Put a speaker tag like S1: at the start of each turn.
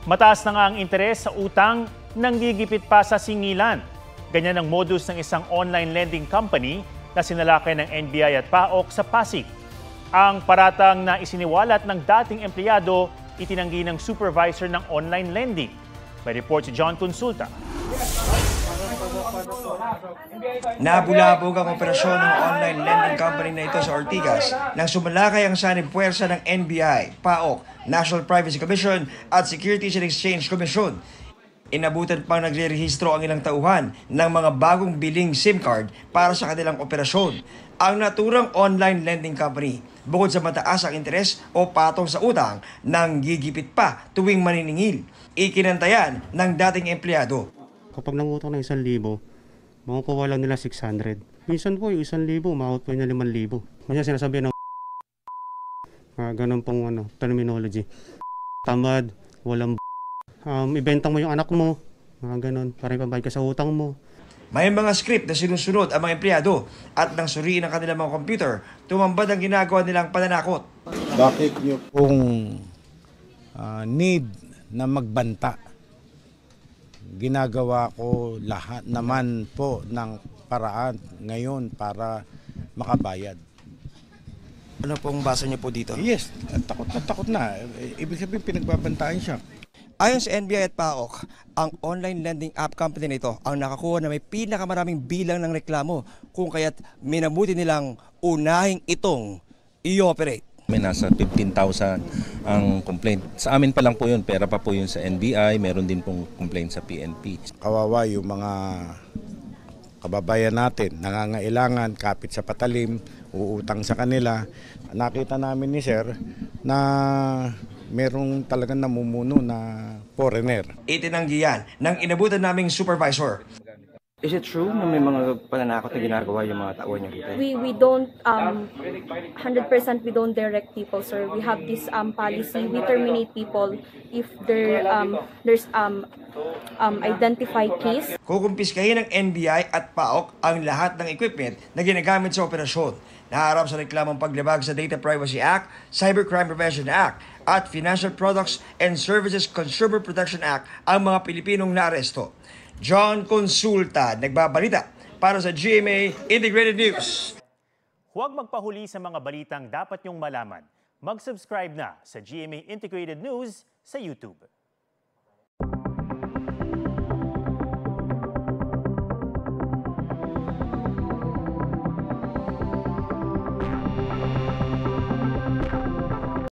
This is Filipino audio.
S1: Mataas na nga ang interes sa utang nang gigipit pa sa singilan. Ganyan ang modus ng isang online lending company na sinalakay ng NBI at PAOK sa Pasig. Ang paratang na isiniwalat ng dating empleyado, itinanggi ng supervisor ng online lending. May report si John Consulta.
S2: Nabulabog ang operasyon ng online lending company na ito sa Ortigas nang sumalakay ang sanib puwersa ng NBI, PAOK, National Privacy Commission at Securities and Exchange Commission. Inabutan pang nagre-rehistro ang ilang tauhan ng mga bagong biling SIM card para sa kanilang operasyon. Ang naturang online lending company, bukod sa mataas ang interes o patong sa utang, nang gigipit pa tuwing maniningil. Ikinantayan ng dating empleyado.
S3: Kapag nangutang ng 1,000, makukuha lang nila 600. Minsan po yung 1,000, makukuha niya 5,000. Minsan sinasabi ng ganun pong terminology. Tamad, walang ibenta mo yung anak mo, ganun, para ipabayad ka sa utang mo.
S2: May mga script na sinusunod ang mga empleyado at nang suriin ang kanilang mga computer, tumambad ang ginagawa nilang pananakot.
S4: Bakit niyo pong need na magbanta? Ginagawa ko lahat naman po ng paraan ngayon para makabayad.
S2: Ano pong basa niyo po dito?
S4: Yes, takot na. Ibig sabihin pinagbabantaan siya.
S2: Ayon sa NBI at PAOK, ang online lending app company na ito ang nakakuha na may pinakamaraming bilang ng reklamo kung kaya't minabuti nilang unahing itong i-operate.
S5: May nasa 15,000 ang complaint. Sa amin pa lang po yun, pera pa po yun sa NBI, meron din pong complaint sa PNP.
S4: Kawawa yung mga kababayan natin, nangangailangan, kapit sa patalim, uutang sa kanila. Nakita namin ni Sir na merong talagang namumuno na foreigner.
S2: Itinanggi yan ng inabutan naming supervisor.
S6: Is it true na may mga pananakot na ginagawa yung mga tauhan niyo dito?
S7: We don't 100% we don't direct people, sir. We have this policy. We terminate people if there's identified case.
S2: Kukumpiskahin ng NBI at PAOK ang lahat ng equipment na ginagamit sa operasyon. Naharap sa reklamong paglabag sa Data Privacy Act, Cybercrime Prevention Act at Financial Products and Services Consumer Protection Act ang mga Pilipinong naaresto. John Consulta, nagbabalita para sa GMA Integrated News.
S1: Huwag magpahuli sa mga balitang dapat niyong malaman. Mag-subscribe na sa GMA Integrated News sa YouTube.